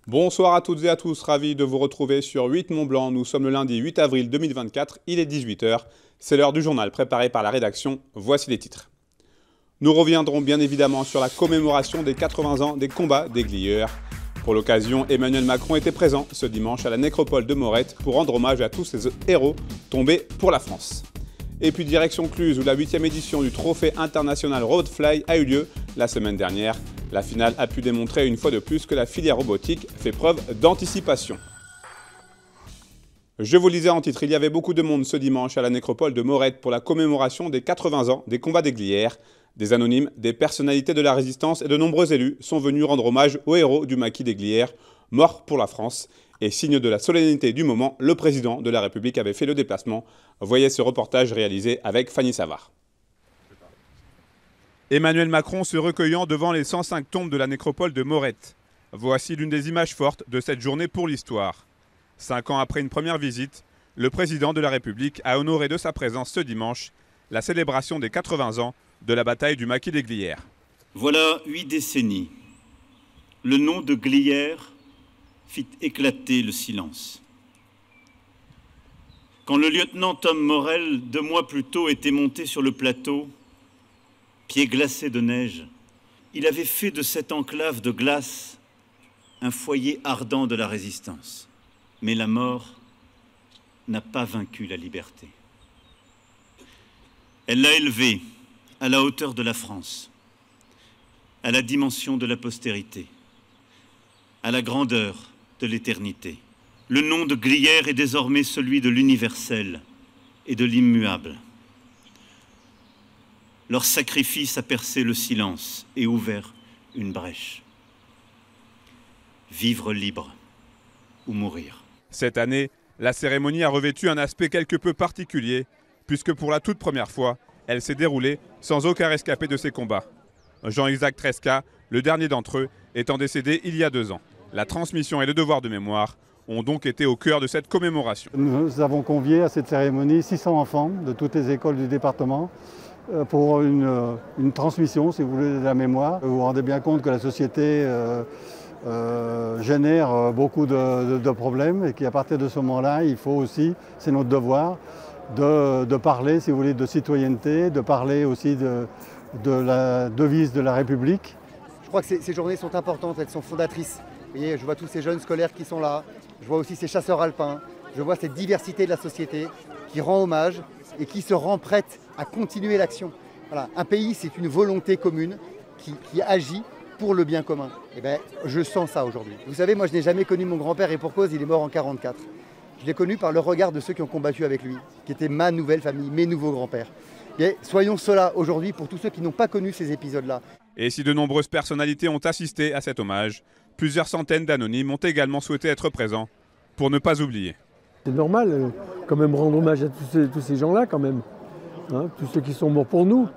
Bonsoir à toutes et à tous, ravi de vous retrouver sur 8 Mont Blanc. Nous sommes le lundi 8 avril 2024, il est 18 h. C'est l'heure du journal préparé par la rédaction. Voici les titres. Nous reviendrons bien évidemment sur la commémoration des 80 ans des combats des Glières. Pour l'occasion, Emmanuel Macron était présent ce dimanche à la nécropole de Morette pour rendre hommage à tous ces héros tombés pour la France. Et puis direction Cluse où la 8e édition du Trophée international Roadfly a eu lieu la semaine dernière. La finale a pu démontrer une fois de plus que la filière robotique fait preuve d'anticipation. Je vous le disais en titre, il y avait beaucoup de monde ce dimanche à la nécropole de Morette pour la commémoration des 80 ans des combats des Glières. Des anonymes, des personnalités de la résistance et de nombreux élus sont venus rendre hommage aux héros du maquis des Glières, morts pour la France. Et signe de la solennité du moment, le président de la République avait fait le déplacement. Voyez ce reportage réalisé avec Fanny Savard. Emmanuel Macron se recueillant devant les 105 tombes de la nécropole de Morette. Voici l'une des images fortes de cette journée pour l'histoire. 5 ans après une première visite, le président de la République a honoré de sa présence ce dimanche la célébration des 80 ans de la bataille du maquis des Glières. Voilà 8 décennies. Le nom de Glières fit éclater le silence. Quand le lieutenant Tom Morel, 2 mois plus tôt, était monté sur le plateau, pieds glacés de neige, il avait fait de cette enclave de glace un foyer ardent de la résistance. Mais la mort n'a pas vaincu la liberté. Elle l'a élevé à la hauteur de la France, à la dimension de la postérité, à la grandeur de l'éternité. Le nom de Glières est désormais celui de l'universel et de l'immuable. Leur sacrifice a percé le silence et ouvert une brèche. Vivre libre ou mourir. Cette année, la cérémonie a revêtu un aspect quelque peu particulier, puisque pour la toute première fois, elle s'est déroulée sans aucun rescapé de ces combats. Jean-Isaac Tresca, le dernier d'entre eux, étant décédé il y a 2 ans. La transmission et le devoir de mémoire ont donc été au cœur de cette commémoration. Nous avons convié à cette cérémonie 600 enfants de toutes les écoles du département pour une transmission, si vous voulez, de la mémoire. Vous vous rendez bien compte que la société génère beaucoup de problèmes et qu'à partir de ce moment-là, il faut aussi, c'est notre devoir, de parler, si vous voulez, de citoyenneté, de parler aussi de la devise de la République. Je crois que ces journées sont importantes, elles sont fondatrices. Vous voyez, je vois tous ces jeunes scolaires qui sont là, je vois aussi ces chasseurs alpins, je vois cette diversité de la société qui rend hommage et qui se rend prête à continuer l'action. Voilà. Un pays, c'est une volonté commune qui agit pour le bien commun. Et bien, je sens ça aujourd'hui. Vous savez, moi, je n'ai jamais connu mon grand-père et pour cause, il est mort en 1944. Je l'ai connu par le regard de ceux qui ont combattu avec lui, qui étaient ma nouvelle famille, mes nouveaux grands-pères. Et soyons ceux-là aujourd'hui pour tous ceux qui n'ont pas connu ces épisodes-là. Et si de nombreuses personnalités ont assisté à cet hommage, plusieurs centaines d'anonymes ont également souhaité être présents pour ne pas oublier. C'est normal, quand même, rendre hommage à tous ces gens-là, quand même. Hein, tous ceux qui sont morts pour nous,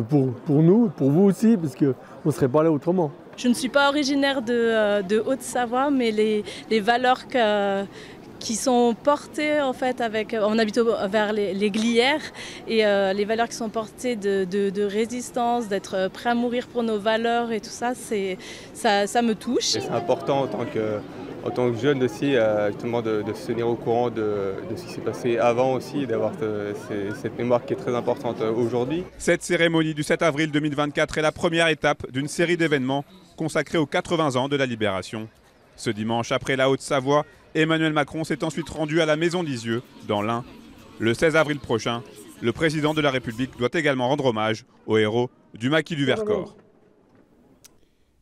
pour nous, pour vous aussi, parce qu'on ne serait pas là autrement. Je ne suis pas originaire de Haute-Savoie, mais les valeurs qui sont portées, en fait, on habite vers les Glières, et les valeurs qui sont portées de résistance, d'être prêt à mourir pour nos valeurs et tout ça, ça me touche. C'est important en tant que jeune aussi, justement de se tenir au courant de ce qui s'est passé avant aussi, d'avoir cette mémoire qui est très importante aujourd'hui. Cette cérémonie du 7 avril 2024 est la première étape d'une série d'événements consacrés aux 80 ans de la Libération. Ce dimanche, après la Haute-Savoie, Emmanuel Macron s'est ensuite rendu à la Maison Lisieux, dans l'Ain. Le 16 avril prochain, le président de la République doit également rendre hommage aux héros du maquis du Vercors.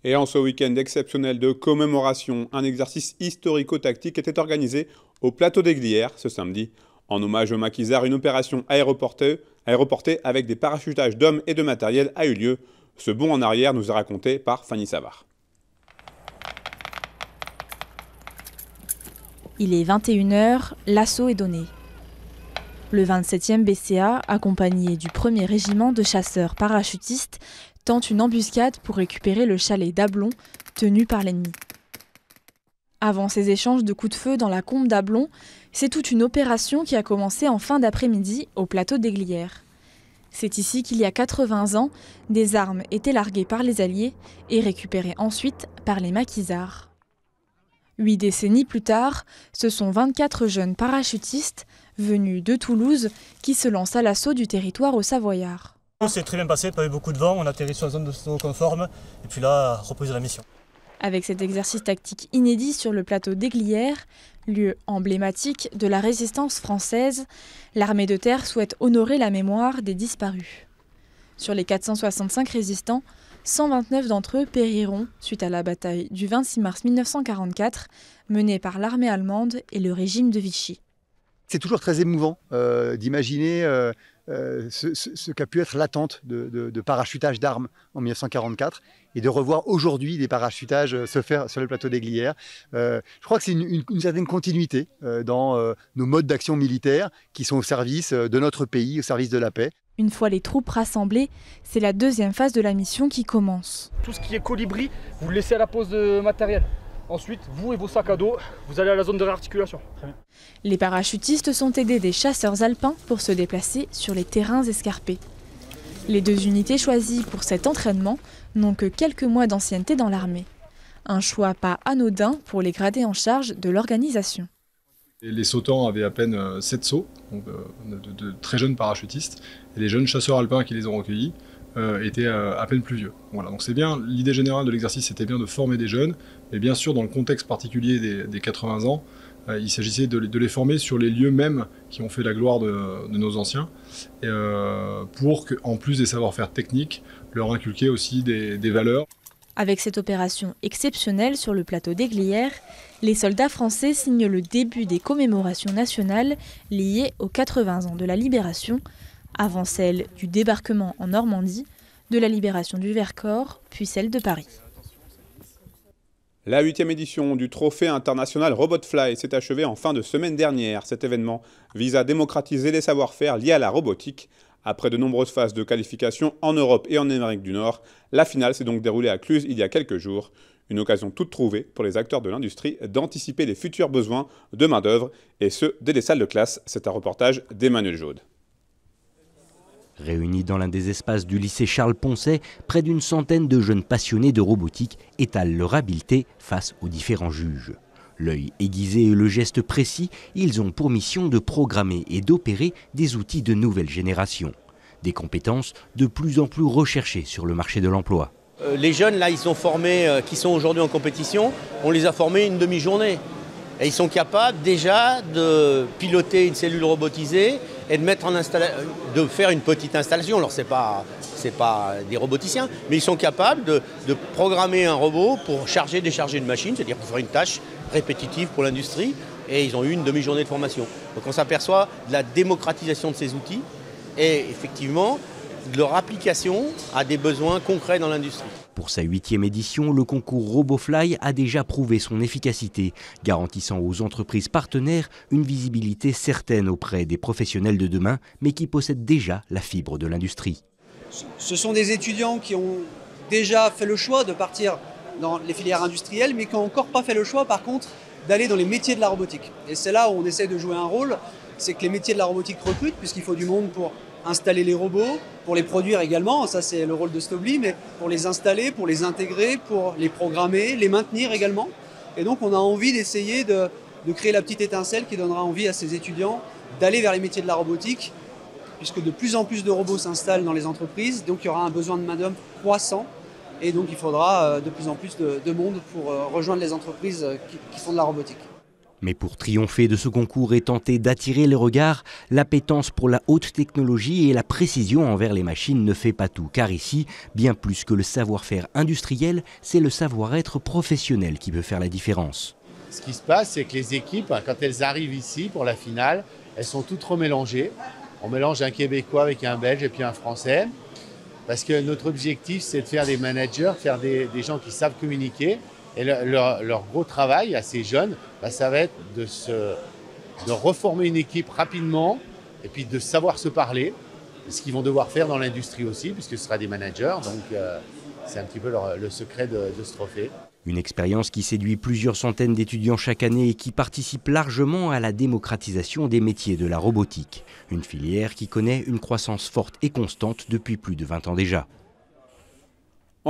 Et en ce week-end exceptionnel de commémoration, un exercice historico-tactique était organisé au plateau des Glières ce samedi. En hommage aux maquisards, une opération aéroportée avec des parachutages d'hommes et de matériel a eu lieu. Ce bond en arrière nous est raconté par Fanny Savard. Il est 21 h, l'assaut est donné. Le 27e BCA, accompagné du 1er régiment de chasseurs parachutistes, tente une embuscade pour récupérer le chalet d'Ablon, tenu par l'ennemi. Avant ces échanges de coups de feu dans la combe d'Ablon, c'est toute une opération qui a commencé en fin d'après-midi au plateau des Glières. C'est ici qu'il y a 80 ans, des armes étaient larguées par les Alliés et récupérées ensuite par les maquisards. 8 décennies plus tard, ce sont 24 jeunes parachutistes venus de Toulouse qui se lancent à l'assaut du territoire au Savoyard. C'est très bien passé, pas eu beaucoup de vent, on a atterri sur la zone de saut conforme et puis là, reprise de la mission. Avec cet exercice tactique inédit sur le plateau d'Aiglières, lieu emblématique de la résistance française, l'armée de terre souhaite honorer la mémoire des disparus. Sur les 465 résistants, 129 d'entre eux périront suite à la bataille du 26 mars 1944 menée par l'armée allemande et le régime de Vichy. C'est toujours très émouvant d'imaginer ce qu'a pu être l'attente de parachutage d'armes en 1944 et de revoir aujourd'hui des parachutages se faire sur le plateau d'Aiglières. Je crois que c'est une certaine continuité dans nos modes d'action militaires qui sont au service de notre pays, au service de la paix. Une fois les troupes rassemblées, c'est la deuxième phase de la mission qui commence. Tout ce qui est colibri, vous le laissez à la pose de matériel. Ensuite, vous et vos sacs à dos, vous allez à la zone de réarticulation. Les parachutistes sont aidés des chasseurs alpins pour se déplacer sur les terrains escarpés. Les 2 unités choisies pour cet entraînement n'ont que quelques mois d'ancienneté dans l'armée. Un choix pas anodin pour les gradés en charge de l'organisation. Les sautants avaient à peine 7 sauts, donc de très jeunes parachutistes, et les jeunes chasseurs alpins qui les ont recueillis étaient à peine plus vieux. Voilà, donc c'est bien, l'idée générale de l'exercice c'était bien de former des jeunes, mais bien sûr dans le contexte particulier des 80 ans, il s'agissait de les former sur les lieux mêmes qui ont fait la gloire de nos anciens, pour qu'en plus des savoir-faire techniques, leur inculquer aussi des valeurs. Avec cette opération exceptionnelle sur le plateau d'Aiglières, les soldats français signent le début des commémorations nationales liées aux 80 ans de la Libération, avant celle du débarquement en Normandie, de la libération du Vercors, puis celle de Paris. La 8e édition du Trophée international Robotfly s'est achevée en fin de semaine dernière. Cet événement vise à démocratiser les savoir-faire liés à la robotique. Après de nombreuses phases de qualification en Europe et en Amérique du Nord, la finale s'est donc déroulée à Cluse il y a quelques jours. Une occasion toute trouvée pour les acteurs de l'industrie d'anticiper les futurs besoins de main-d'œuvre, et ce, dès les salles de classe. C'est un reportage d'Emmanuel Jaude. Réunis dans l'un des espaces du lycée Charles-Poncet, près d'une centaine de jeunes passionnés de robotique étalent leur habileté face aux différents juges. L'œil aiguisé et le geste précis, ils ont pour mission de programmer et d'opérer des outils de nouvelle génération. Des compétences de plus en plus recherchées sur le marché de l'emploi. Les jeunes, là, ils sont formés, qui sont aujourd'hui en compétition, on les a formés une demi-journée. Et ils sont capables déjà de piloter une cellule robotisée et de faire une petite installation. Alors c'est pas des roboticiens, mais ils sont capables de programmer un robot pour charger et décharger une machine, c'est-à-dire pour faire une tâche répétitive pour l'industrie, et ils ont eu une demi-journée de formation. Donc on s'aperçoit de la démocratisation de ces outils et effectivement de leur application à des besoins concrets dans l'industrie. Pour sa 8e édition, le concours RoboFly a déjà prouvé son efficacité, garantissant aux entreprises partenaires une visibilité certaine auprès des professionnels de demain, mais qui possèdent déjà la fibre de l'industrie. Ce sont des étudiants qui ont déjà fait le choix de partir dans les filières industrielles, mais qui n'ont encore pas fait le choix, par contre, d'aller dans les métiers de la robotique. Et c'est là où on essaie de jouer un rôle, c'est que les métiers de la robotique recrutent, puisqu'il faut du monde pour installer les robots, pour les produire également, ça c'est le rôle de Stobli, mais pour les installer, pour les intégrer, pour les programmer, les maintenir également. Et donc on a envie d'essayer de créer la petite étincelle qui donnera envie à ces étudiants d'aller vers les métiers de la robotique, puisque de plus en plus de robots s'installent dans les entreprises, donc il y aura un besoin de main-d'œuvre croissant, et donc il faudra de plus en plus de monde pour rejoindre les entreprises qui font de la robotique. Mais pour triompher de ce concours et tenter d'attirer les regards, l'appétence pour la haute technologie et la précision envers les machines ne fait pas tout. Car ici, bien plus que le savoir-faire industriel, c'est le savoir-être professionnel qui peut faire la différence. Ce qui se passe, c'est que les équipes, quand elles arrivent ici pour la finale, elles sont toutes remélangées. On mélange un Québécois avec un Belge et puis un Français. Parce que notre objectif, c'est de faire des managers, faire des gens qui savent communiquer. Et leur gros travail à ces jeunes, ça va être de reformer une équipe rapidement et puis de savoir se parler, ce qu'ils vont devoir faire dans l'industrie aussi, puisque ce sera des managers. Donc c'est un petit peu le secret de ce trophée. Une expérience qui séduit plusieurs centaines d'étudiants chaque année et qui participe largement à la démocratisation des métiers de la robotique. Une filière qui connaît une croissance forte et constante depuis plus de 20 ans déjà.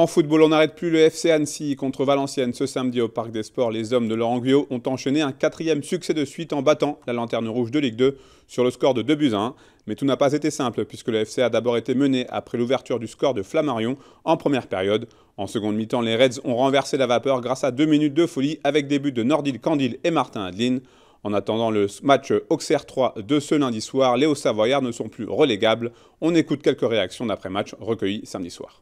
En football, on n'arrête plus le FC Annecy contre Valenciennes ce samedi au Parc des Sports. Les hommes de Laurent Guyot ont enchaîné un 4e succès de suite en battant la Lanterne Rouge de Ligue 2 sur le score de 2-1. Mais tout n'a pas été simple puisque le FC a d'abord été mené après l'ouverture du score de Flammarion en première période. En seconde mi-temps, les Reds ont renversé la vapeur grâce à 2 minutes de folie avec des buts de Nordil Candil et Martin Adeline. En attendant le match Auxerre 3 de ce lundi soir, les Hauts-Savoyards ne sont plus relégables. On écoute quelques réactions d'après-match recueillies samedi soir.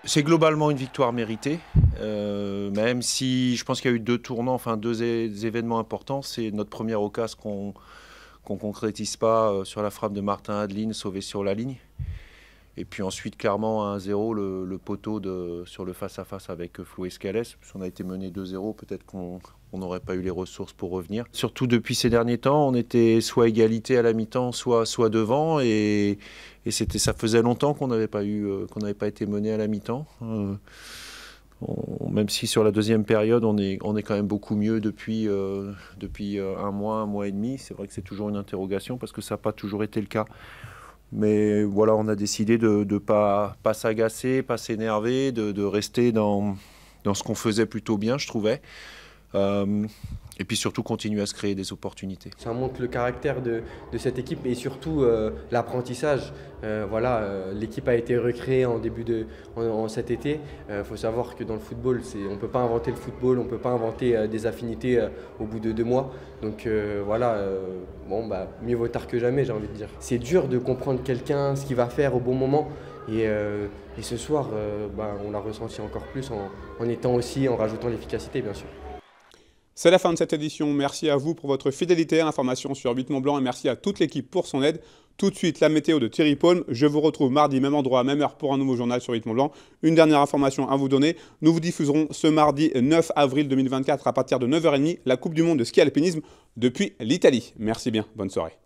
C'est globalement une victoire méritée, même si je pense qu'il y a eu 2 tournants, enfin 2 événements importants. C'est notre première occasion qu'on concrétise pas sur la frappe de Martin Adeline, sauvé sur la ligne. Et puis ensuite, clairement, à 1-0, le poteau sur le face-à-face avec Flo Escalès. Si on a été mené 2-0, peut-être qu'on n'aurait pas eu les ressources pour revenir. Surtout depuis ces derniers temps, on était soit égalité à la mi-temps, soit devant. Et ça faisait longtemps qu'on n'avait pas été mené à la mi-temps. Même si sur la deuxième période, on est quand même beaucoup mieux depuis un mois et demi. C'est vrai que c'est toujours une interrogation parce que ça n'a pas toujours été le cas. Mais voilà, on a décidé de ne pas s'agacer, pas s'énerver, de rester dans ce qu'on faisait plutôt bien, je trouvais. Et puis surtout continuer à se créer des opportunités. Ça montre le caractère de cette équipe et surtout l'apprentissage. L'équipe a été recréée en cet été. Faut savoir que dans le football, on ne peut pas inventer le football, on ne peut pas inventer des affinités au bout de 2 mois. Donc mieux vaut tard que jamais, j'ai envie de dire. C'est dur de comprendre quelqu'un, ce qu'il va faire au bon moment. Et ce soir, on l'a ressenti encore plus en rajoutant l'efficacité, bien sûr. C'est la fin de cette édition. Merci à vous pour votre fidélité à l'information sur 8 Mont-Blanc et merci à toute l'équipe pour son aide. Tout de suite, la météo de Thierry Paume. Je vous retrouve mardi, même endroit, même heure pour un nouveau journal sur 8 Mont-Blanc. Une dernière information à vous donner. Nous vous diffuserons ce mardi 9 avril 2024 à partir de 9h30 la Coupe du Monde de ski alpinisme depuis l'Italie. Merci bien. Bonne soirée.